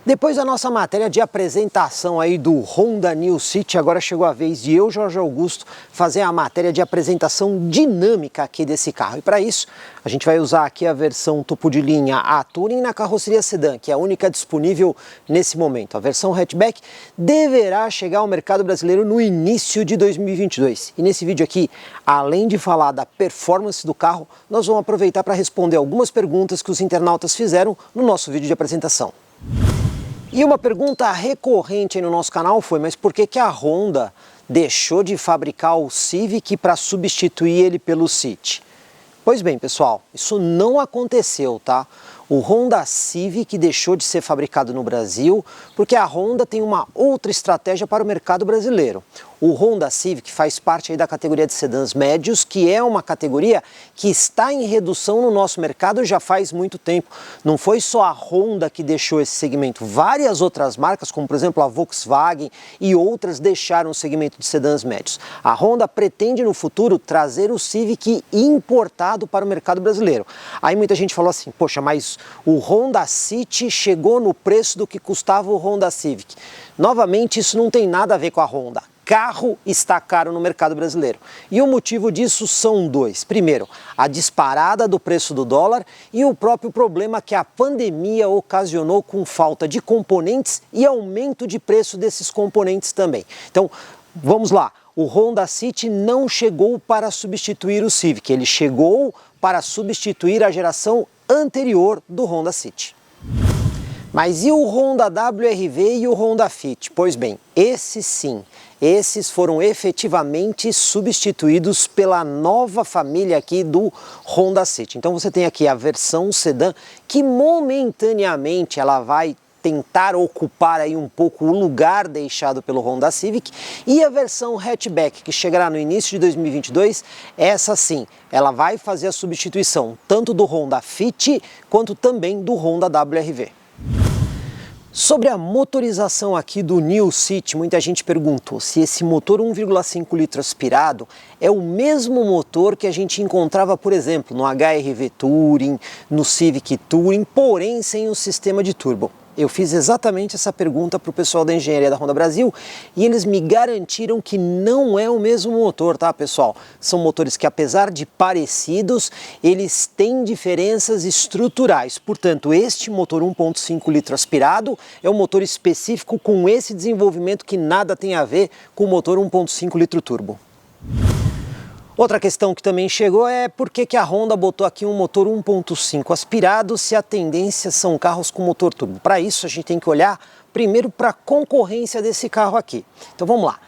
Depois da nossa matéria de apresentação aí do Honda New City, agora chegou a vez de eu, Jorge Augusto, fazer a matéria de apresentação dinâmica aqui desse carro. E para isso, a gente vai usar aqui a versão topo de linha A Touring na carroceria sedã, que é a única disponível nesse momento. A versão hatchback deverá chegar ao mercado brasileiro no início de 2022. E nesse vídeo aqui, além de falar da performance do carro, nós vamos aproveitar para responder algumas perguntas que os internautas fizeram no nosso vídeo de apresentação. E uma pergunta recorrente aí no nosso canal foi, mas por que a Honda deixou de fabricar o Civic para substituir ele pelo City? Pois bem, pessoal, isso não aconteceu, tá? O Honda Civic deixou de ser fabricado no Brasil porque a Honda tem uma outra estratégia para o mercado brasileiro. O Honda Civic faz parte aí da categoria de sedãs médios, que é uma categoria que está em redução no nosso mercado já faz muito tempo. Não foi só a Honda que deixou esse segmento, várias outras marcas, como por exemplo a Volkswagen e outras, deixaram o segmento de sedãs médios. A Honda pretende no futuro trazer o Civic importado para o mercado brasileiro. Aí muita gente falou assim, poxa, mas o Honda City chegou no preço do que custava o Honda Civic. Novamente, isso não tem nada a ver com a Honda. Carro está caro no mercado brasileiro. E o motivo disso são dois. Primeiro, a disparada do preço do dólar e o próprio problema que a pandemia ocasionou com falta de componentes e aumento de preço desses componentes também. Então, vamos lá. O Honda City não chegou para substituir o Civic, ele chegou para substituir a geração anterior do Honda City. Mas e o Honda WRV e o Honda Fit? Pois bem, esses sim, esses foram efetivamente substituídos pela nova família aqui do Honda City. Então você tem aqui a versão sedã que momentaneamente ela vai tentar ocupar aí um pouco o lugar deixado pelo Honda Civic, e a versão hatchback que chegará no início de 2022, essa sim, ela vai fazer a substituição tanto do Honda Fit quanto também do Honda WRV. Sobre a motorização aqui do New City, muita gente perguntou se esse motor 1,5 litro aspirado é o mesmo motor que a gente encontrava, por exemplo, no HR-V Touring, no Civic Touring, porém sem o sistema de turbo. Eu fiz exatamente essa pergunta para o pessoal da engenharia da Honda Brasil e eles me garantiram que não é o mesmo motor, tá, pessoal? São motores que, apesar de parecidos, eles têm diferenças estruturais. Portanto, este motor 1,5 litro aspirado é um motor específico com esse desenvolvimento que nada tem a ver com o motor 1,5 litro turbo. Outra questão que também chegou é por que a Honda botou aqui um motor 1.5 aspirado se a tendência são carros com motor turbo. Para isso a gente tem que olhar primeiro para a concorrência desse carro aqui. Então vamos lá.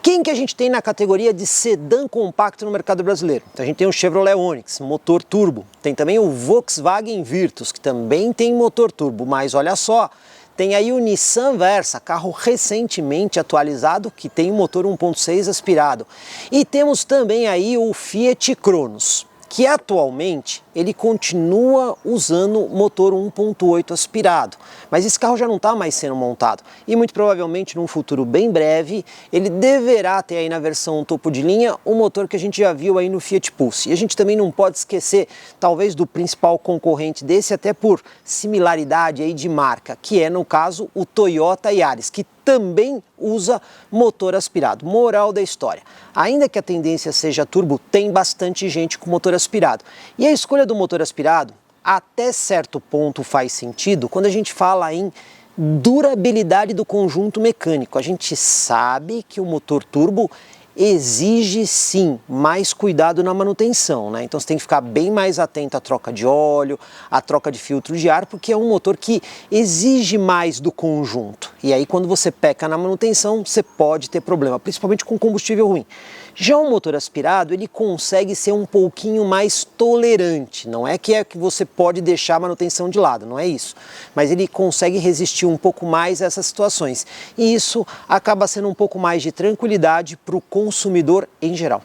Quem que a gente tem na categoria de sedã compacto no mercado brasileiro? Então a gente tem o Chevrolet Onix, motor turbo. Tem também o Volkswagen Virtus, que também tem motor turbo, mas olha só, tem aí o Nissan Versa, carro recentemente atualizado, que tem motor 1.6 aspirado. E temos também aí o Fiat Cronos, que atualmente ele continua usando motor 1.8 aspirado. Mas esse carro já não está mais sendo montado. E muito provavelmente num futuro bem breve, ele deverá ter aí na versão topo de linha o motor que a gente já viu aí no Fiat Pulse. E a gente também não pode esquecer, talvez, do principal concorrente desse, até por similaridade aí de marca, que é, no caso, o Toyota Yaris, que também usa motor aspirado. Moral da história, ainda que a tendência seja turbo, tem bastante gente com motor aspirado. E a escolha do motor aspirado, até certo ponto faz sentido quando a gente fala em durabilidade do conjunto mecânico. A gente sabe que o motor turbo exige sim mais cuidado na manutenção, né? Então você tem que ficar bem mais atento à troca de óleo, à troca de filtro de ar, porque é um motor que exige mais do conjunto. E aí quando você peca na manutenção, você pode ter problema, principalmente com combustível ruim. Já o motor aspirado, ele consegue ser um pouquinho mais tolerante. Não é que você pode deixar a manutenção de lado, não é isso. Mas ele consegue resistir um pouco mais a essas situações. E isso acaba sendo um pouco mais de tranquilidade para o consumidor em geral.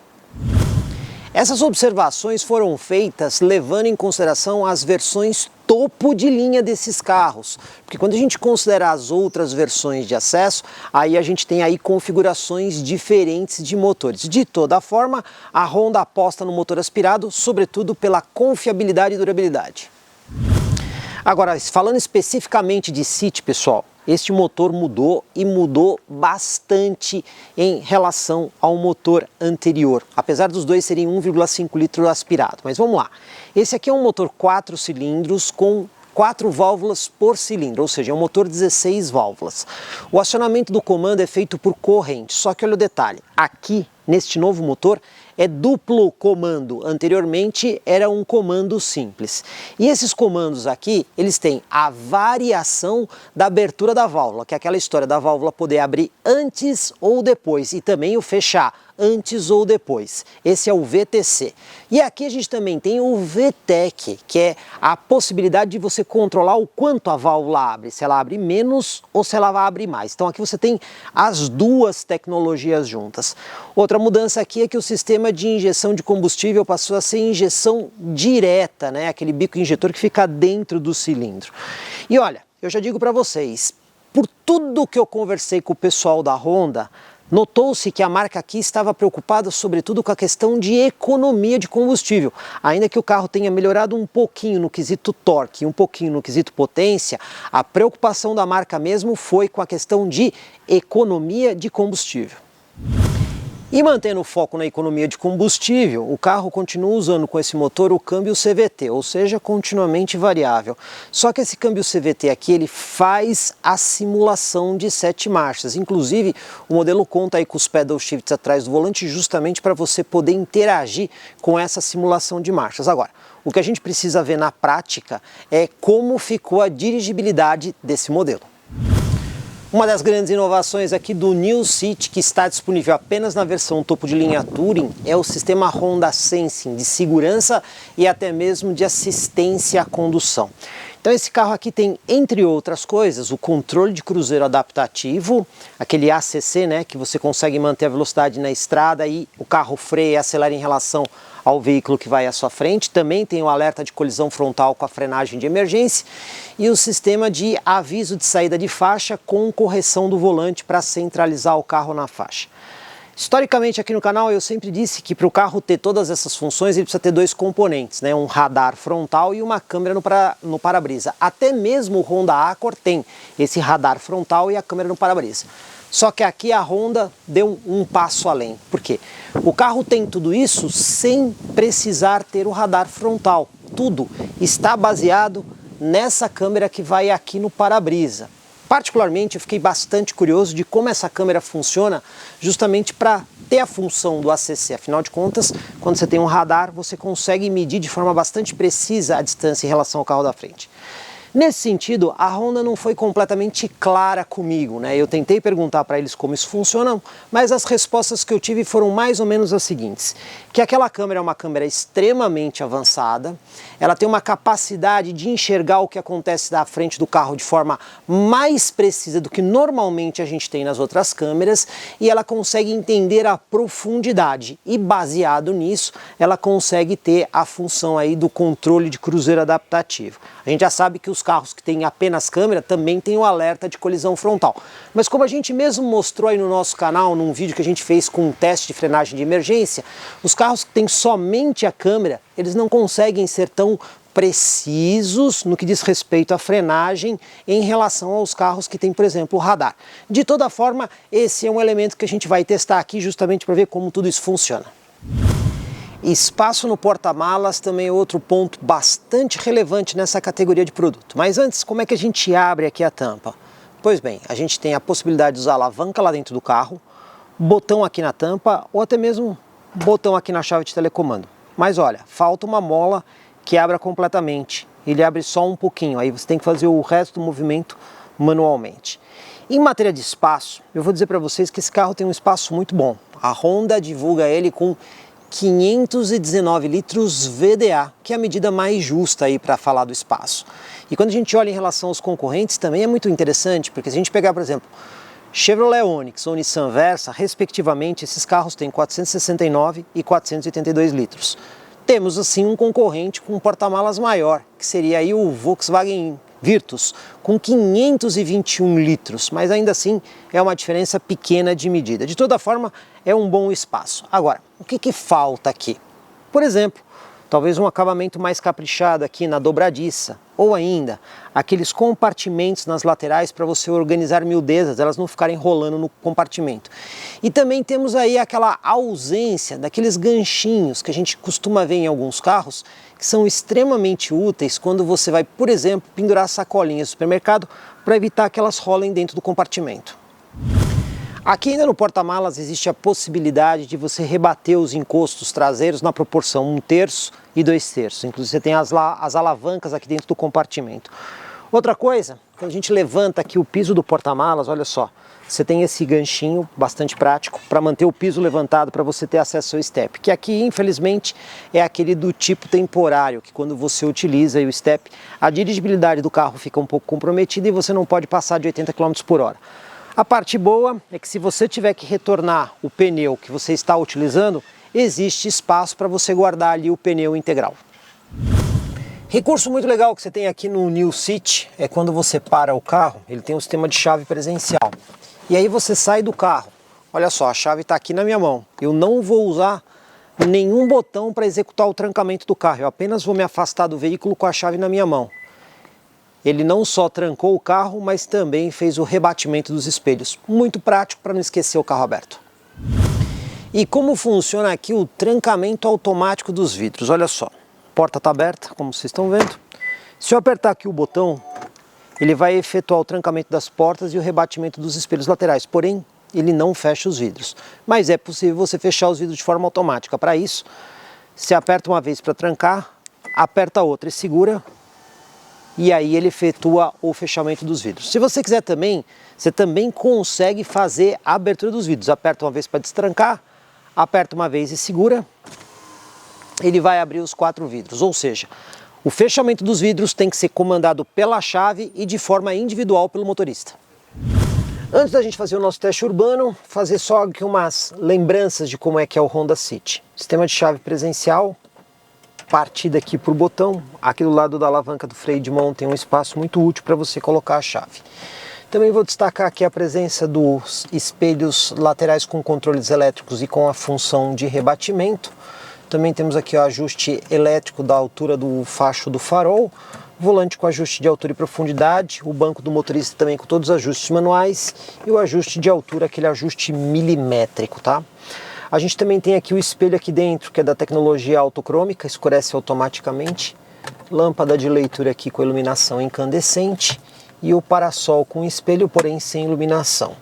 Essas observações foram feitas levando em consideração as versões topo de linha desses carros, porque quando a gente considerar as outras versões de acesso, aí a gente tem aí configurações diferentes de motores. De toda forma, a Honda aposta no motor aspirado, sobretudo pela confiabilidade e durabilidade. Agora, falando especificamente de City, pessoal, este motor mudou e mudou bastante em relação ao motor anterior, apesar dos dois serem 1,5 litro aspirado. Mas vamos lá, esse aqui é um motor 4 cilindros com 4 válvulas por cilindro, ou seja, é um motor 16 válvulas. O acionamento do comando é feito por corrente, só que olha o detalhe, aqui neste novo motor é duplo comando, anteriormente era um comando simples. E esses comandos aqui, eles têm a variação da abertura da válvula, que é aquela história da válvula poder abrir antes ou depois, e também o fechar antes ou depois. Esse é o VTC. E aqui a gente também tem o VTEC, que é a possibilidade de você controlar o quanto a válvula abre, se ela abre menos ou se ela vai abrir mais. Então aqui você tem as duas tecnologias juntas. Outra mudança aqui é que o sistema de injeção de combustível passou a ser injeção direta, né? Aquele bico injetor que fica dentro do cilindro. E olha, eu já digo para vocês, por tudo que eu conversei com o pessoal da Honda, notou-se que a marca aqui estava preocupada sobretudo com a questão de economia de combustível. Ainda que o carro tenha melhorado um pouquinho no quesito torque e um pouquinho no quesito potência, a preocupação da marca mesmo foi com a questão de economia de combustível. E mantendo o foco na economia de combustível, o carro continua usando com esse motor o câmbio CVT, ou seja, continuamente variável. Só que esse câmbio CVT aqui, ele faz a simulação de 7 marchas. Inclusive, o modelo conta aí com os pedal shifts atrás do volante justamente para você poder interagir com essa simulação de marchas. Agora, o que a gente precisa ver na prática é como ficou a dirigibilidade desse modelo. Uma das grandes inovações aqui do New City, que está disponível apenas na versão topo de linha Touring, é o sistema Honda Sensing de segurança e até mesmo de assistência à condução. Então esse carro aqui tem, entre outras coisas, o controle de cruzeiro adaptativo, aquele ACC, né, que você consegue manter a velocidade na estrada e o carro freia e acelera em relação ao veículo que vai à sua frente. Também tem o alerta de colisão frontal com a frenagem de emergência e o sistema de aviso de saída de faixa com correção do volante para centralizar o carro na faixa. Historicamente aqui no canal eu sempre disse que para o carro ter todas essas funções ele precisa ter dois componentes, né? Um radar frontal e uma câmera no para-brisa. Até mesmo o Honda Accord tem esse radar frontal e a câmera no para-brisa. Só que aqui a Honda deu um passo além. Por quê? O carro tem tudo isso sem precisar ter o radar frontal. Tudo está baseado nessa câmera que vai aqui no para-brisa. Particularmente eu fiquei bastante curioso de como essa câmera funciona justamente para ter a função do ACC. Afinal de contas, quando você tem um radar, você consegue medir de forma bastante precisa a distância em relação ao carro da frente. Nesse sentido, a Honda não foi completamente clara comigo, né? Eu tentei perguntar para eles como isso funciona, mas as respostas que eu tive foram mais ou menos as seguintes: que aquela câmera é uma câmera extremamente avançada, ela tem uma capacidade de enxergar o que acontece da frente do carro de forma mais precisa do que normalmente a gente tem nas outras câmeras, e ela consegue entender a profundidade, e baseado nisso, ela consegue ter a função aí do controle de cruzeiro adaptativo. A gente já sabe que os carros que têm apenas câmera também têm o alerta de colisão frontal. Mas como a gente mesmo mostrou aí no nosso canal, num vídeo que a gente fez com um teste de frenagem de emergência, os carros que têm somente a câmera, eles não conseguem ser tão precisos no que diz respeito à frenagem em relação aos carros que têm, por exemplo, o radar. De toda forma, esse é um elemento que a gente vai testar aqui justamente para ver como tudo isso funciona. Espaço no porta-malas também é outro ponto bastante relevante nessa categoria de produto. Mas antes, como é que a gente abre aqui a tampa? Pois bem, a gente tem a possibilidade de usar a alavanca lá dentro do carro, botão aqui na tampa ou até mesmo botão aqui na chave de telecomando. Mas olha, falta uma mola que abra completamente. Ele abre só um pouquinho, aí você tem que fazer o resto do movimento manualmente. Em matéria de espaço, eu vou dizer para vocês que esse carro tem um espaço muito bom. A Honda divulga ele com 519 litros VDA, que é a medida mais justa aí para falar do espaço. E quando a gente olha em relação aos concorrentes, também é muito interessante, porque se a gente pegar, por exemplo, Chevrolet Onix ou Nissan Versa, respectivamente, esses carros têm 469 e 482 litros. Temos, assim, um concorrente com um porta-malas maior, que seria aí o Volkswagen Virtus, com 521 litros, mas ainda assim é uma diferença pequena de medida. De toda forma, é um bom espaço. Agora, o que falta aqui? Por exemplo, talvez um acabamento mais caprichado aqui na dobradiça, ou ainda aqueles compartimentos nas laterais para você organizar miudezas, elas não ficarem rolando no compartimento. E também temos aí aquela ausência daqueles ganchinhos que a gente costuma ver em alguns carros, que são extremamente úteis quando você vai, por exemplo, pendurar sacolinhas do supermercado para evitar que elas rolem dentro do compartimento. Aqui ainda no porta-malas existe a possibilidade de você rebater os encostos traseiros na proporção 1/3 e 2/3. Inclusive você tem as alavancas aqui dentro do compartimento. Outra coisa, quando a gente levanta aqui o piso do porta-malas, olha só, você tem esse ganchinho bastante prático para manter o piso levantado para você ter acesso ao step, que aqui infelizmente é aquele do tipo temporário, que quando você utiliza o step, a dirigibilidade do carro fica um pouco comprometida e você não pode passar de 80 km por hora. A parte boa é que se você tiver que retornar o pneu que você está utilizando, existe espaço para você guardar ali o pneu integral. Recurso muito legal que você tem aqui no New City é quando você para o carro, ele tem um sistema de chave presencial. E aí você sai do carro, olha só, a chave está aqui na minha mão. Eu não vou usar nenhum botão para executar o trancamento do carro, eu apenas vou me afastar do veículo com a chave na minha mão. Ele não só trancou o carro, mas também fez o rebatimento dos espelhos. Muito prático para não esquecer o carro aberto. E como funciona aqui o trancamento automático dos vidros? Olha só, a porta está aberta, como vocês estão vendo. Se eu apertar aqui o botão, ele vai efetuar o trancamento das portas e o rebatimento dos espelhos laterais. Porém, ele não fecha os vidros. Mas é possível você fechar os vidros de forma automática. Para isso, você aperta uma vez para trancar, aperta outra e segura. E aí ele efetua o fechamento dos vidros. Se você quiser também, você também consegue fazer a abertura dos vidros. Aperta uma vez para destrancar, aperta uma vez e segura, ele vai abrir os 4 vidros. Ou seja, o fechamento dos vidros tem que ser comandado pela chave e de forma individual pelo motorista. Antes da gente fazer o nosso teste urbano, fazer só aqui umas lembranças de como é que é o Honda City. Sistema de chave presencial, partida aqui por botão, aqui do lado da alavanca do freio de mão tem um espaço muito útil para você colocar a chave. Também vou destacar aqui a presença dos espelhos laterais com controles elétricos e com a função de rebatimento. Também temos aqui o ajuste elétrico da altura do facho do farol, volante com ajuste de altura e profundidade, o banco do motorista também com todos os ajustes manuais e o ajuste de altura, aquele ajuste milimétrico, tá? A gente também tem aqui o espelho aqui dentro, que é da tecnologia autocrômica, escurece automaticamente. Lâmpada de leitura aqui com iluminação incandescente e o parasol com espelho, porém sem iluminação.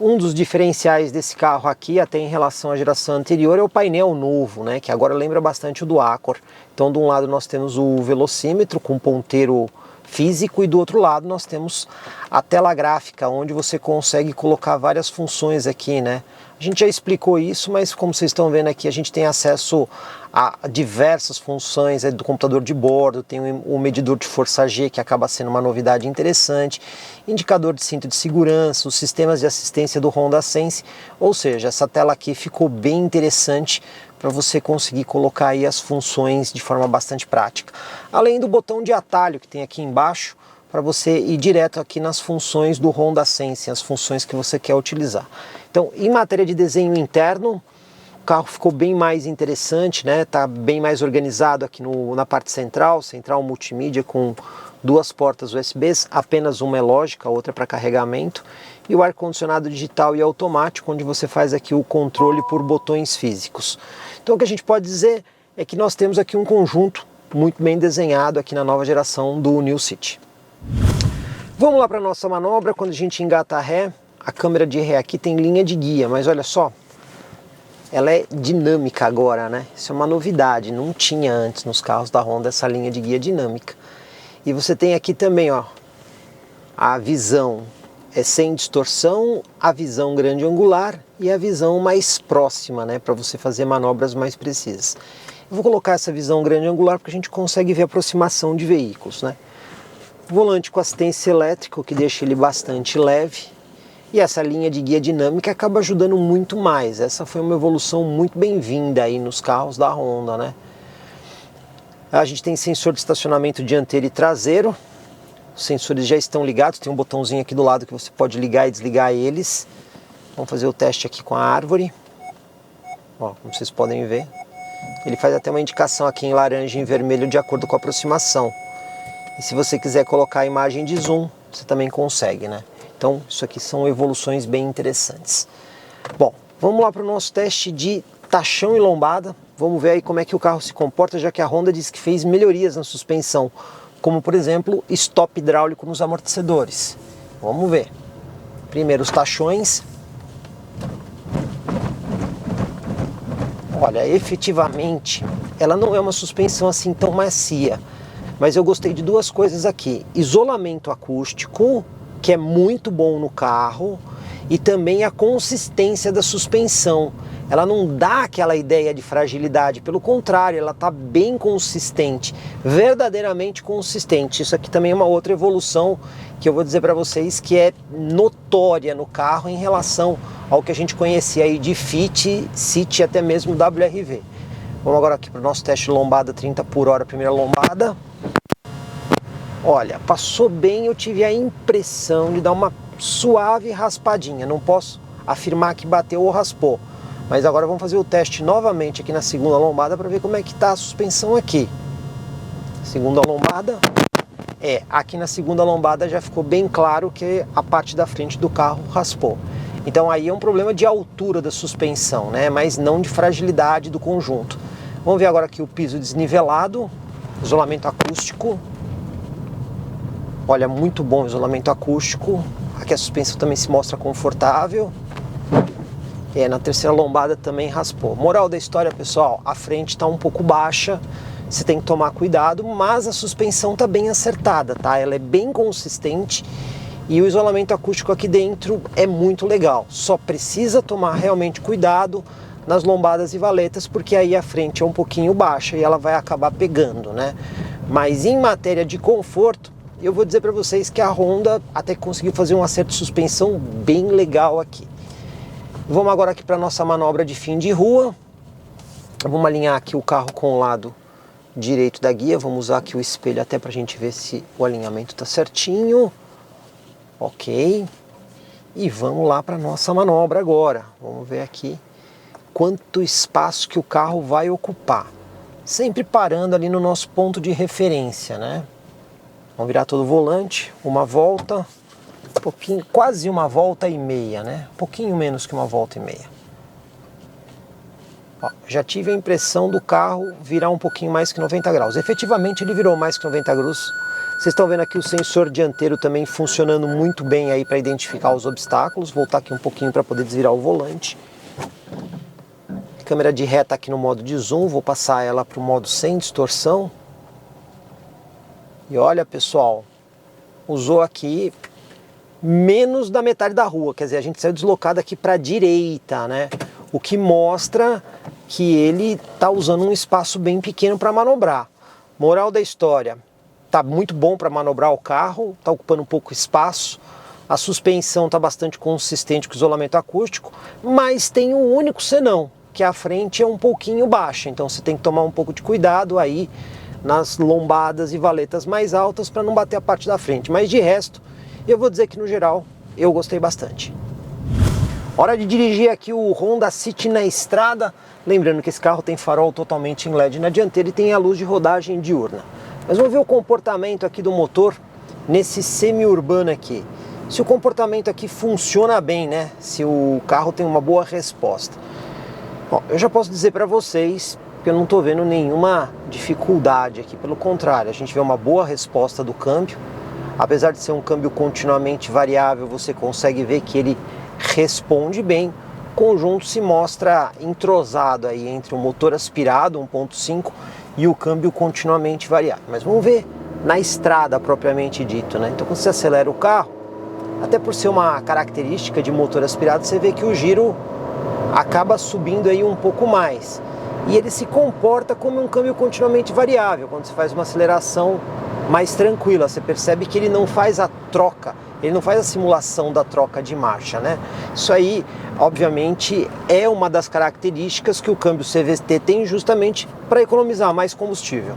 Um dos diferenciais desse carro aqui, até em relação à geração anterior, é o painel novo, né, que agora lembra bastante o do Accord. Então, de um lado nós temos o velocímetro com ponteiro físico e do outro lado nós temos a tela gráfica, onde você consegue colocar várias funções aqui, né? A gente já explicou isso, mas como vocês estão vendo aqui, a gente tem acesso a diversas funções do computador de bordo, tem o medidor de força G, que acaba sendo uma novidade interessante, indicador de cinto de segurança, os sistemas de assistência do Honda Sense, ou seja, essa tela aqui ficou bem interessante para você conseguir colocar aí as funções de forma bastante prática. Além do botão de atalho que tem aqui embaixo, para você ir direto aqui nas funções do Honda Sense, as funções que você quer utilizar. Então, em matéria de desenho interno, o carro ficou bem mais interessante, né? Tá bem mais organizado aqui na parte central multimídia com 2 portas USBs, apenas uma é lógica, a outra é para carregamento, e o ar-condicionado digital e automático, onde você faz aqui o controle por botões físicos. Então, o que a gente pode dizer é que nós temos aqui um conjunto muito bem desenhado aqui na nova geração do New City. Vamos lá para a nossa manobra. Quando a gente engata a ré, a câmera de ré aqui tem linha de guia, mas olha só, ela é dinâmica agora, né? Isso é uma novidade, não tinha antes nos carros da Honda essa linha de guia dinâmica. E você tem aqui também, ó, a visão sem distorção, a visão grande angular e a visão mais próxima, né, para você fazer manobras mais precisas. Eu vou colocar essa visão grande angular porque a gente consegue ver a aproximação de veículos, né? Volante com assistência elétrica, o que deixa ele bastante leve. E essa linha de guia dinâmica acaba ajudando muito mais. Essa foi uma evolução muito bem-vinda aí nos carros da Honda, né? A gente tem sensor de estacionamento dianteiro e traseiro. Os sensores já estão ligados, tem um botãozinho aqui do lado que você pode ligar e desligar eles. Vamos fazer o teste aqui com a árvore. Ó, como vocês podem ver, Ele faz até uma indicação aqui em laranja e em vermelho de acordo com a aproximação. E se você quiser colocar a imagem de zoom, você também consegue, né? Então, isso aqui são evoluções bem interessantes. Bom, vamos lá para o nosso teste de tachão e lombada. Vamos ver aí como é que o carro se comporta, já que a Honda disse que fez melhorias na suspensão, como por exemplo, stop hidráulico nos amortecedores. Vamos ver. Primeiro os tachões. Olha, efetivamente, ela não é uma suspensão assim tão macia, mas eu gostei de duas coisas aqui. Isolamento acústico, que é muito bom no carro, e também a consistência da suspensão. Ela não dá aquela ideia de fragilidade, pelo contrário, ela está bem consistente, verdadeiramente consistente. Isso aqui também é uma outra evolução que eu vou dizer para vocês que é notória no carro em relação ao que a gente conhecia aí de Fit, City e até mesmo WRV. Vamos agora aqui para o nosso teste lombada 30 por hora, primeira lombada. Olha, passou bem, eu tive a impressão de dar uma suave raspadinha. Não posso afirmar que bateu ou raspou. Mas agora vamos fazer o teste novamente aqui na segunda lombada para ver como é que está a suspensão aqui. Segunda lombada. Aqui na segunda lombada já ficou bem claro que a parte da frente do carro raspou. Então aí é um problema de altura da suspensão, né? Mas não de fragilidade do conjunto. Vamos ver agora aqui o piso desnivelado, isolamento acústico. Olha, muito bom o isolamento acústico. Aqui a suspensão também se mostra confortável. Na terceira lombada também raspou. Moral da história, pessoal, a frente está um pouco baixa, você tem que tomar cuidado, mas a suspensão está bem acertada, tá? Ela é bem consistente e o isolamento acústico aqui dentro é muito legal. Só precisa tomar realmente cuidado nas lombadas e valetas, porque aí a frente é um pouquinho baixa e ela vai acabar pegando, né? Mas em matéria de conforto, eu vou dizer para vocês que a Honda até conseguiu fazer um acerto de suspensão bem legal aqui. Vamos agora aqui para a nossa manobra de fim de rua. Vamos alinhar aqui o carro com o lado direito da guia. Vamos usar aqui o espelho até para a gente ver se o alinhamento está certinho. Ok. E vamos lá para a nossa manobra agora. Vamos ver aqui quanto espaço que o carro vai ocupar. Sempre parando ali no nosso ponto de referência, né? Vamos virar todo o volante, uma volta. Pouquinho, quase uma volta e meia, né? Um pouquinho menos que uma volta e meia. Ó, já tive a impressão do carro virar um pouquinho mais que 90 graus. Efetivamente ele virou mais que 90 graus. Vocês estão vendo aqui o sensor dianteiro também funcionando muito bem aí para identificar os obstáculos. Voltar aqui um pouquinho para poder desvirar o volante. Câmera de reta aqui no modo de zoom. Vou passar ela para o modo sem distorção. E olha, pessoal, usou aqui menos da metade da rua, quer dizer, a gente saiu deslocado aqui para a direita, né? O que mostra que ele está usando um espaço bem pequeno para manobrar. Moral da história, tá muito bom para manobrar o carro, está ocupando um pouco espaço, a suspensão está bastante consistente com o isolamento acústico, mas tem um único senão, que a frente é um pouquinho baixa, então você tem que tomar um pouco de cuidado aí nas lombadas e valetas mais altas para não bater a parte da frente, mas de resto, eu vou dizer que no geral eu gostei bastante. Hora de dirigir aqui o Honda City na estrada, lembrando que esse carro tem farol totalmente em LED na dianteira e tem a luz de rodagem diurna. Mas vamos ver o comportamento aqui do motor nesse semi-urbano aqui. Se o comportamento aqui funciona bem, né? Se o carro tem uma boa resposta. Bom, eu já posso dizer para vocês que eu não estou vendo nenhuma dificuldade aqui, pelo contrário, a gente vê uma boa resposta do câmbio. Apesar de ser um câmbio continuamente variável, você consegue ver que ele responde bem. O conjunto se mostra entrosado aí entre o motor aspirado 1.5 e o câmbio continuamente variável. Mas vamos ver na estrada propriamente dito, né? Então quando você acelera o carro, até por ser uma característica de motor aspirado, você vê que o giro acaba subindo aí um pouco mais. E ele se comporta como um câmbio continuamente variável. Quando você faz uma aceleração mais tranquila, você percebe que ele não faz a troca, ele não faz a simulação da troca de marcha, né? Isso aí, obviamente, é uma das características que o câmbio CVT tem justamente para economizar mais combustível.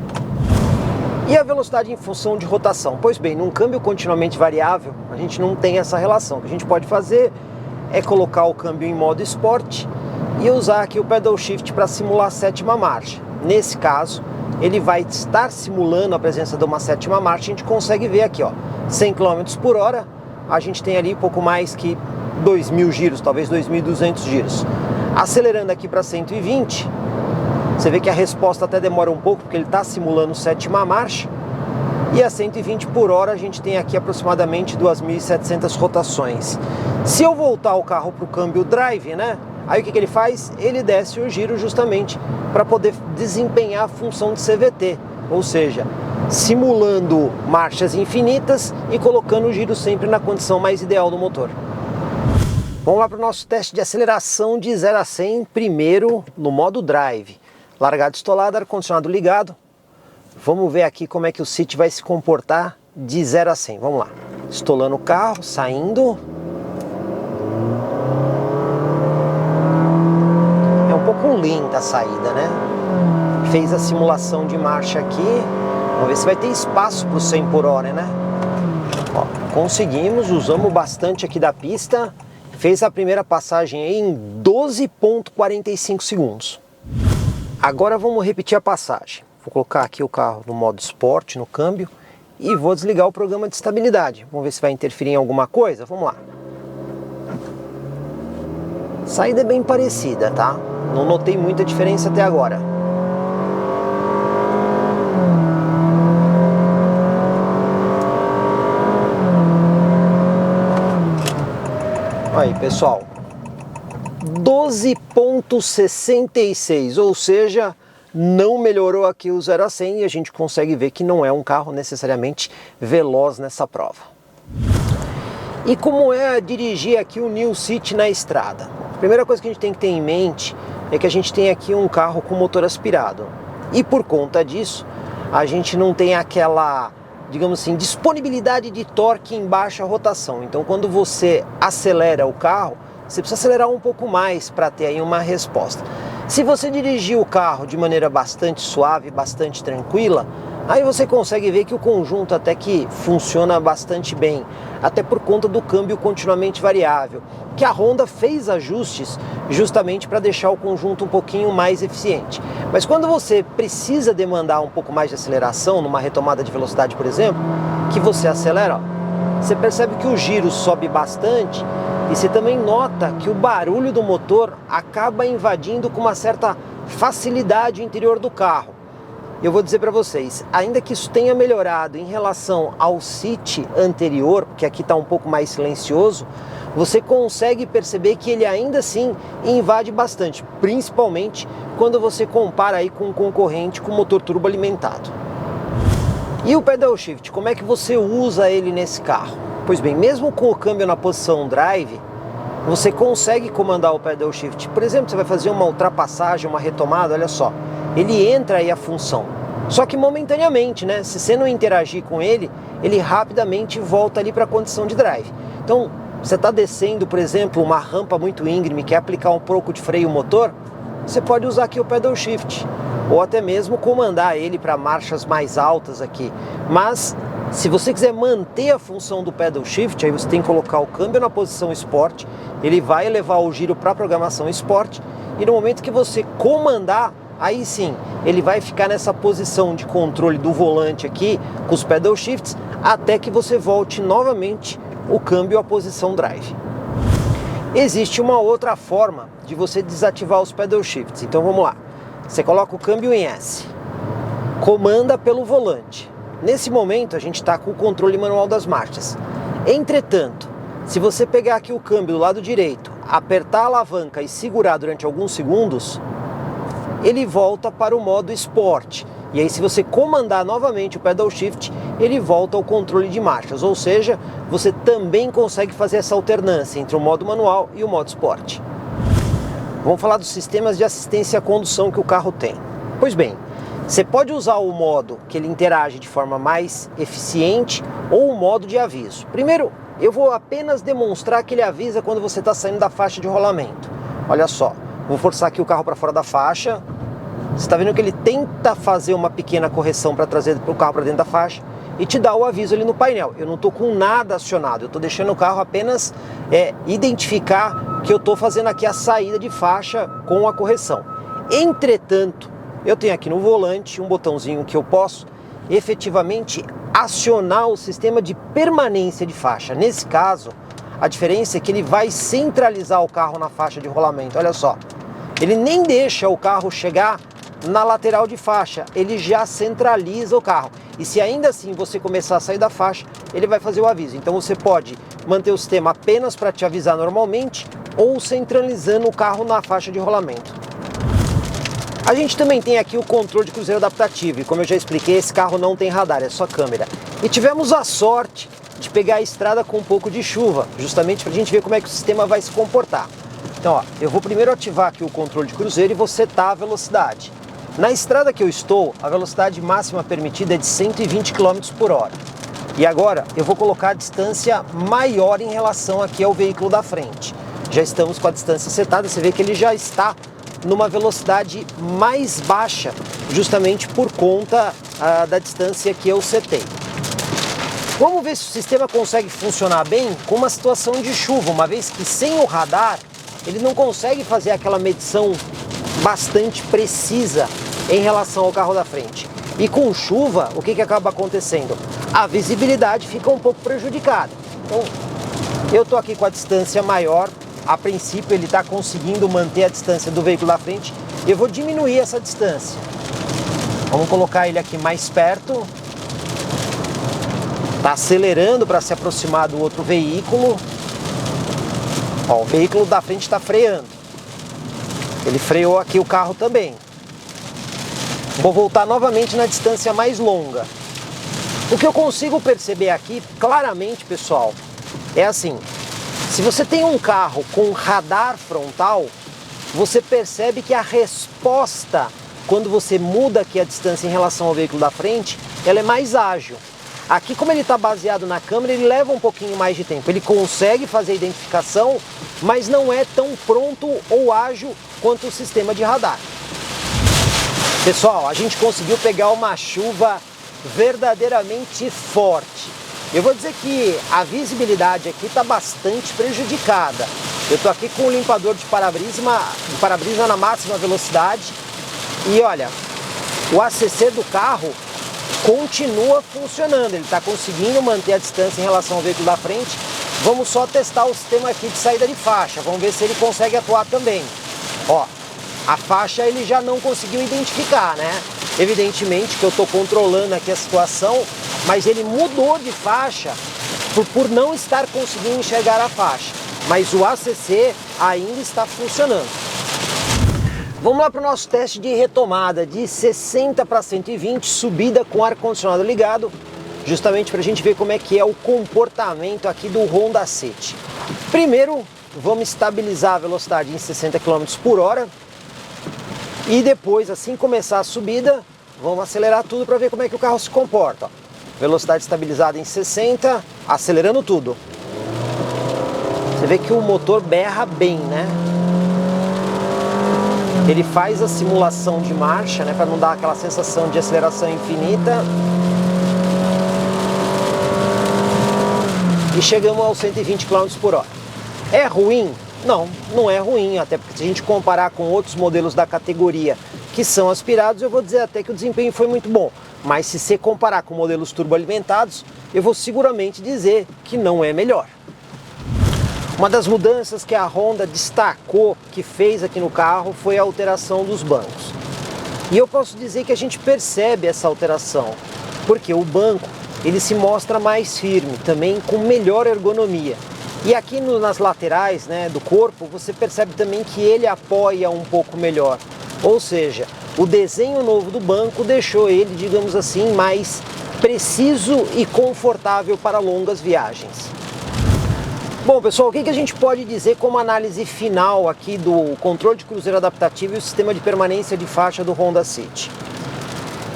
E a velocidade em função de rotação? Pois bem, num câmbio continuamente variável, a gente não tem essa relação. O que a gente pode fazer é colocar o câmbio em modo Sport e usar aqui o pedal shift para simular a sétima marcha. nesse caso, ele vai estar simulando a presença de uma sétima marcha. A gente consegue ver aqui, ó, 100 km por hora, a gente tem ali pouco mais que 2.000 giros, talvez 2.200 giros. Acelerando aqui para 120, você vê que a resposta até demora um pouco, porque ele está simulando sétima marcha. E a 120 por hora a gente tem aqui aproximadamente 2.700 rotações. Se eu voltar o carro para o câmbio drive, né? Aí o que ele faz? Ele desce o giro justamente para poder desempenhar a função de CVT, ou seja, simulando marchas infinitas e colocando o giro sempre na condição mais ideal do motor. Vamos lá para o nosso teste de aceleração de 0 a 100, primeiro no modo drive. Largada estolada, ar-condicionado ligado. Vamos ver aqui como é que o City vai se comportar de 0 a 100. Vamos lá. Estolando o carro, saindo. É um pouco lenta a saída, né? Fez a simulação de marcha aqui. Vamos ver se vai ter espaço para o 100 por hora, né? Ó, conseguimos, usamos bastante aqui da pista. Fez a primeira passagem aí em 12,45 segundos. Agora vamos repetir a passagem. Vou colocar aqui o carro no modo Sport, no câmbio, e vou desligar o programa de estabilidade. Vamos ver se vai interferir em alguma coisa. Vamos lá. A saída é bem parecida, tá? Não notei muita diferença até agora. Aí, pessoal. 12,66, ou seja, não melhorou aqui o 0 a 100 e a gente consegue ver que não é um carro necessariamente veloz nessa prova. E como é dirigir aqui o New City na estrada? A primeira coisa que a gente tem que ter em mente é que a gente tem aqui um carro com motor aspirado. E por conta disso, a gente não tem aquela, digamos assim, disponibilidade de torque em baixa rotação. Então quando você acelera o carro, você precisa acelerar um pouco mais para ter aí uma resposta. Se você dirigir o carro de maneira bastante suave, bastante tranquila, aí você consegue ver que o conjunto até que funciona bastante bem, até por conta do câmbio continuamente variável, que a Honda fez ajustes justamente para deixar o conjunto um pouquinho mais eficiente. Mas quando você precisa demandar um pouco mais de aceleração, numa retomada de velocidade, por exemplo, que você acelera, ó, você percebe que o giro sobe bastante e você também nota que o barulho do motor acaba invadindo com uma certa facilidade o interior do carro. Eu vou dizer para vocês, ainda que isso tenha melhorado em relação ao City anterior, porque aqui está um pouco mais silencioso, você consegue perceber que ele ainda assim invade bastante, principalmente quando você compara aí com um concorrente com motor turbo alimentado. E o pedal shift, como é que você usa ele nesse carro? Pois bem, mesmo com o câmbio na posição drive, você consegue comandar o pedal shift. Por exemplo, você vai fazer uma ultrapassagem, uma retomada, olha só, ele entra aí a função. Só que momentaneamente, né? Se você não interagir com ele, ele rapidamente volta ali para a condição de drive. Então, você está descendo, por exemplo, uma rampa muito íngreme, quer aplicar um pouco de freio motor, você pode usar aqui o pedal shift. Ou até mesmo comandar ele para marchas mais altas aqui. Mas se você quiser manter a função do pedal shift, aí você tem que colocar o câmbio na posição Sport, ele vai levar o giro para a programação Sport, e no momento que você comandar, aí sim, ele vai ficar nessa posição de controle do volante aqui, com os pedal shifts, até que você volte novamente o câmbio à posição drive. Existe uma outra forma de você desativar os pedal shifts, então vamos lá. Você coloca o câmbio em S, comanda pelo volante. Nesse momento a gente está com o controle manual das marchas. Entretanto, se você pegar aqui o câmbio do lado direito, apertar a alavanca e segurar durante alguns segundos, ele volta para o modo Sport. E aí se você comandar novamente o pedal shift, ele volta ao controle de marchas. Ou seja, você também consegue fazer essa alternância entre o modo manual e o modo Sport. Vamos falar dos sistemas de assistência à condução que o carro tem. Pois bem, você pode usar o modo que ele interage de forma mais eficiente ou o modo de aviso. Primeiro, eu vou apenas demonstrar que ele avisa quando você está saindo da faixa de rolamento. Olha só, vou forçar aqui o carro para fora da faixa. Você está vendo que ele tenta fazer uma pequena correção para trazer o carro para dentro da faixa e te dá o aviso ali no painel. Eu não estou com nada acionado, eu estou deixando o carro apenas identificar que eu estou fazendo aqui a saída de faixa com a correção. Entretanto, eu tenho aqui no volante um botãozinho que eu posso efetivamente acionar o sistema de permanência de faixa. Nesse caso, a diferença é que ele vai centralizar o carro na faixa de rolamento. Olha só, ele nem deixa o carro chegar na lateral de faixa, ele já centraliza o carro. E se ainda assim você começar a sair da faixa, ele vai fazer o aviso. Então você pode manter o sistema apenas para te avisar normalmente ou centralizando o carro na faixa de rolamento. A gente também tem aqui o controle de cruzeiro adaptativo, e como eu já expliquei, esse carro não tem radar, é só câmera. E tivemos a sorte de pegar a estrada com um pouco de chuva, justamente para a gente ver como é que o sistema vai se comportar. Então, ó, eu vou primeiro ativar aqui o controle de cruzeiro e vou setar a velocidade. Na estrada que eu estou, a velocidade máxima permitida é de 120 km por hora. E agora eu vou colocar a distância maior em relação aqui ao veículo da frente. Já estamos com a distância setada, você vê que ele já está numa velocidade mais baixa, justamente por conta da distância que eu setei. Vamos ver se o sistema consegue funcionar bem com uma situação de chuva, uma vez que sem o radar ele não consegue fazer aquela medição bastante precisa em relação ao carro da frente. E com chuva, o que acaba acontecendo? A visibilidade fica um pouco prejudicada. Então, eu estou aqui com a distância maior. A princípio ele está conseguindo manter a distância do veículo da frente. Eu vou diminuir essa distância. Vamos colocar ele aqui mais perto. Está acelerando para se aproximar do outro veículo. Ó, o veículo da frente está freando. Ele freou aqui o carro também. Vou voltar novamente na distância mais longa. O que eu consigo perceber aqui claramente, pessoal, é assim. Se você tem um carro com radar frontal, você percebe que a resposta, quando você muda aqui a distância em relação ao veículo da frente, ela é mais ágil. Aqui, como ele está baseado na câmera, ele leva um pouquinho mais de tempo. Ele consegue fazer a identificação, mas não é tão pronto ou ágil quanto o sistema de radar. Pessoal, a gente conseguiu pegar uma chuva verdadeiramente forte. Eu vou dizer que a visibilidade aqui está bastante prejudicada. Eu estou aqui com o limpador de para-brisa na máxima velocidade e olha, o ACC do carro continua funcionando, ele está conseguindo manter a distância em relação ao veículo da frente. Vamos só testar o sistema aqui de saída de faixa, vamos ver se ele consegue atuar também. Ó, a faixa ele já não conseguiu identificar, né? Evidentemente que eu estou controlando aqui a situação, mas ele mudou de faixa por não estar conseguindo enxergar a faixa. Mas o ACC ainda está funcionando. Vamos lá para o nosso teste de retomada de 60 para 120, subida com ar-condicionado ligado, justamente para a gente ver como é que é o comportamento aqui do Honda City. Primeiro, vamos estabilizar a velocidade em 60 km por hora. E depois, assim começar a subida, vamos acelerar tudo para ver como é que o carro se comporta. Velocidade estabilizada em 60, acelerando tudo. Você vê que o motor berra bem, né? Ele faz a simulação de marcha, né, para não dar aquela sensação de aceleração infinita. E chegamos aos 120 km por hora. É ruim? Não, não é ruim, até porque se a gente comparar com outros modelos da categoria que são aspirados, eu vou dizer até que o desempenho foi muito bom. Mas se você comparar com modelos turboalimentados, eu vou seguramente dizer que não é melhor. Uma das mudanças que a Honda destacou, que fez aqui no carro, foi a alteração dos bancos. E eu posso dizer que a gente percebe essa alteração, porque o banco ele se mostra mais firme, também com melhor ergonomia. E aqui nas laterais, né, do corpo, você percebe também que ele apoia um pouco melhor. Ou seja, o desenho novo do banco deixou ele, digamos assim, mais preciso e confortável para longas viagens. Bom, pessoal, o que a gente pode dizer como análise final aqui do controle de cruzeiro adaptativo e o sistema de permanência de faixa do Honda City?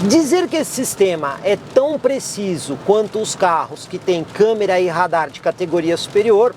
Dizer que esse sistema é tão preciso quanto os carros que têm câmera e radar de categoria superior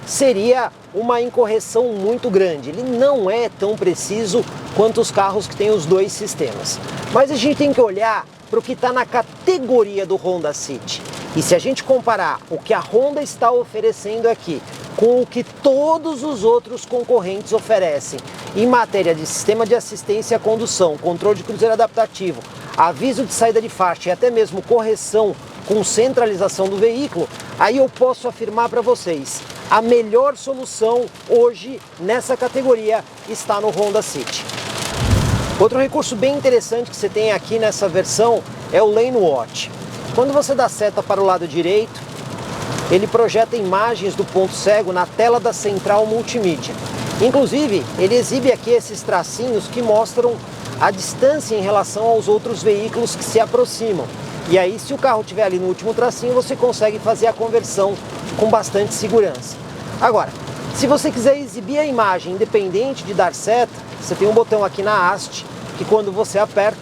seria uma incorreção muito grande. Ele não é tão preciso quanto os carros que têm os dois sistemas. Mas a gente tem que olhar para o que está na categoria do Honda City. E se a gente comparar o que a Honda está oferecendo aqui com o que todos os outros concorrentes oferecem em matéria de sistema de assistência à condução, controle de cruzeiro adaptativo, aviso de saída de faixa e até mesmo correção com centralização do veículo, aí eu posso afirmar para vocês, a melhor solução hoje nessa categoria está no Honda City. Outro recurso bem interessante que você tem aqui nessa versão é o Lane Watch. Quando você dá seta para o lado direito, ele projeta imagens do ponto cego na tela da central multimídia. Inclusive, ele exibe aqui esses tracinhos que mostram a distância em relação aos outros veículos que se aproximam. E aí, se o carro estiver ali no último tracinho, você consegue fazer a conversão com bastante segurança. Agora, se você quiser exibir a imagem independente de dar seta, você tem um botão aqui na haste que quando você aperta,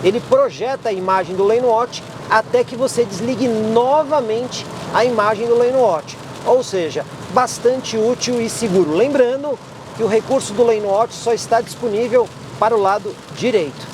ele projeta a imagem do Lane Watch até que você desligue novamente a imagem do Lane Watch. Ou seja, bastante útil e seguro. Lembrando que o recurso do Lane Watch só está disponível para o lado direito.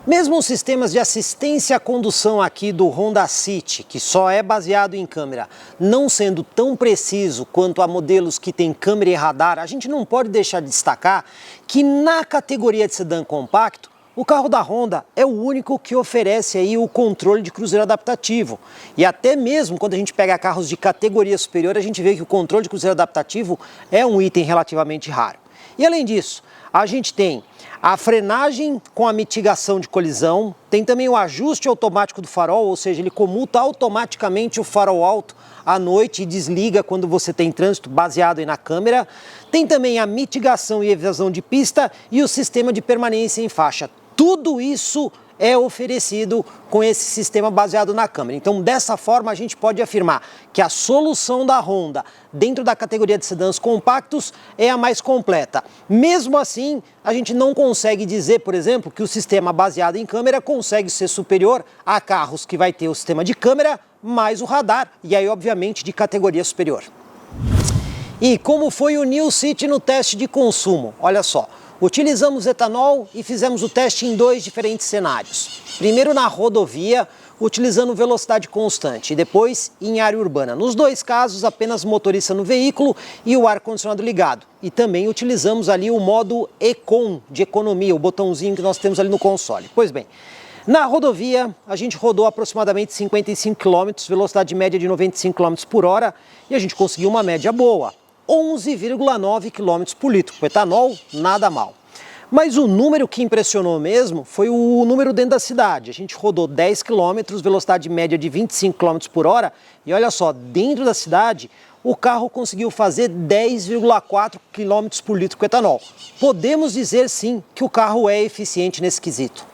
Mesmo os sistemas de assistência à condução aqui do Honda City, que só é baseado em câmera, não sendo tão preciso quanto a modelos que têm câmera e radar, a gente não pode deixar de destacar que na categoria de sedã compacto, o carro da Honda é o único que oferece aí o controle de cruzeiro adaptativo. E até mesmo quando a gente pega carros de categoria superior, a gente vê que o controle de cruzeiro adaptativo é um item relativamente raro. E além disso, a gente tem a frenagem com a mitigação de colisão, tem também o ajuste automático do farol, ou seja, ele comuta automaticamente o farol alto à noite e desliga quando você tem trânsito baseado aí na câmera. Tem também a mitigação e evasão de pista e o sistema de permanência em faixa. Tudo isso é oferecido com esse sistema baseado na câmera. Então, dessa forma, a gente pode afirmar que a solução da Honda dentro da categoria de sedãs compactos é a mais completa. Mesmo assim, a gente não consegue dizer, por exemplo, que o sistema baseado em câmera consegue ser superior a carros que vai ter o sistema de câmera mais o radar, e aí, obviamente, de categoria superior. E como foi o New City no teste de consumo? Olha só. Utilizamos etanol e fizemos o teste em dois diferentes cenários. Primeiro na rodovia, utilizando velocidade constante, e depois em área urbana. Nos dois casos, apenas motorista no veículo e o ar-condicionado ligado. E também utilizamos ali o modo Econ, de economia, o botãozinho que nós temos ali no console. Pois bem, na rodovia, a gente rodou aproximadamente 55 km, velocidade média de 95 km por hora, e a gente conseguiu uma média boa. 11,9 km por litro. Com etanol, nada mal. Mas o número que impressionou mesmo foi o número dentro da cidade. A gente rodou 10 km, velocidade média de 25 km por hora. E olha só, dentro da cidade, o carro conseguiu fazer 10,4 km por litro com etanol. Podemos dizer sim que o carro é eficiente nesse quesito.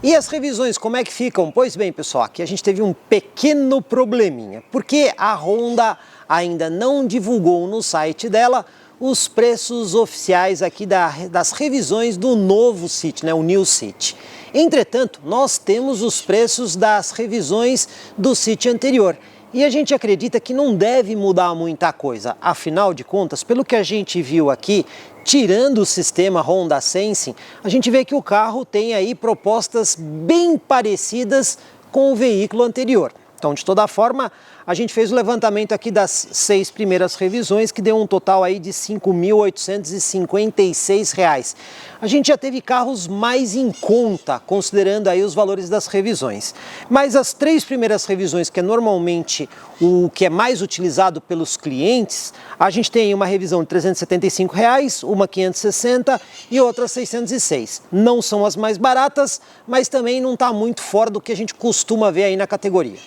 E as revisões, como é que ficam? Pois bem, pessoal, aqui a gente teve um pequeno probleminha, porque a Honda ainda não divulgou no site dela os preços oficiais aqui das revisões do novo City, né, o New City. Entretanto, nós temos os preços das revisões do City anterior. E a gente acredita que não deve mudar muita coisa. Afinal de contas, pelo que a gente viu aqui, tirando o sistema Honda Sensing, a gente vê que o carro tem aí propostas bem parecidas com o veículo anterior. Então, de toda forma, a gente fez o levantamento aqui das 6 primeiras revisões, que deu um total aí de R$ 5.856. A gente já teve carros mais em conta, considerando aí os valores das revisões. Mas as 3 primeiras revisões, que é normalmente o que é mais utilizado pelos clientes, a gente tem uma revisão de R$ 375, uma 560 e outra 606. Não são as mais baratas, mas também não está muito fora do que a gente costuma ver aí na categoria.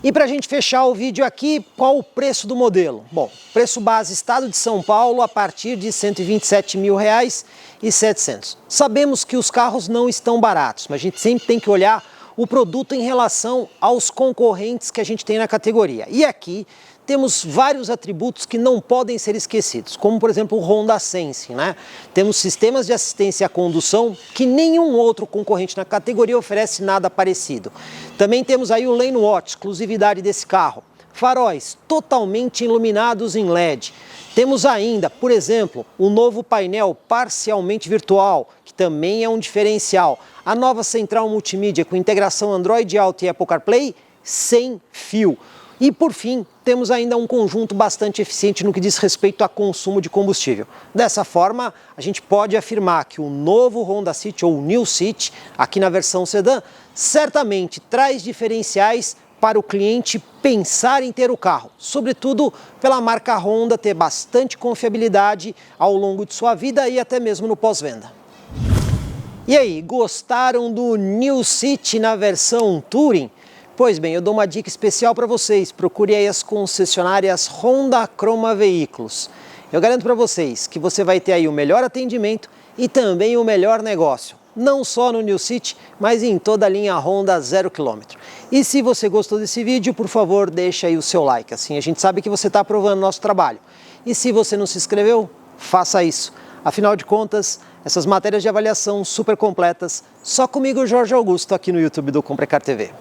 E para a gente fechar o vídeo aqui, qual o preço do modelo? Bom, preço base Estado de São Paulo a partir de R$ 127.700. Sabemos que os carros não estão baratos, mas a gente sempre tem que olhar o produto em relação aos concorrentes que a gente tem na categoria. E aqui temos vários atributos que não podem ser esquecidos, como por exemplo o Honda Sensing, né? Temos sistemas de assistência à condução que nenhum outro concorrente na categoria oferece nada parecido. Também temos aí o Lane Watch, exclusividade desse carro. Faróis totalmente iluminados em LED. Temos ainda, por exemplo, o novo painel parcialmente virtual, que também é um diferencial. A nova central multimídia com integração Android Auto e Apple CarPlay sem fio. E por fim, temos ainda um conjunto bastante eficiente no que diz respeito a consumo de combustível. Dessa forma, a gente pode afirmar que o novo Honda City ou New City, aqui na versão sedã, certamente traz diferenciais para o cliente pensar em ter o carro, sobretudo pela marca Honda ter bastante confiabilidade ao longo de sua vida e até mesmo no pós-venda. E aí, gostaram do New City na versão Touring? Pois bem, eu dou uma dica especial para vocês. Procure aí as concessionárias Honda Croma Veículos. Eu garanto para vocês que você vai ter aí o melhor atendimento e também o melhor negócio. Não só no New City, mas em toda a linha Honda 0 km. E se você gostou desse vídeo, por favor, deixa aí o seu like. Assim a gente sabe que você está aprovando nosso trabalho. E se você não se inscreveu, faça isso. Afinal de contas, essas matérias de avaliação super completas, só comigo, Jorge Augusto, aqui no YouTube do Comprecar TV.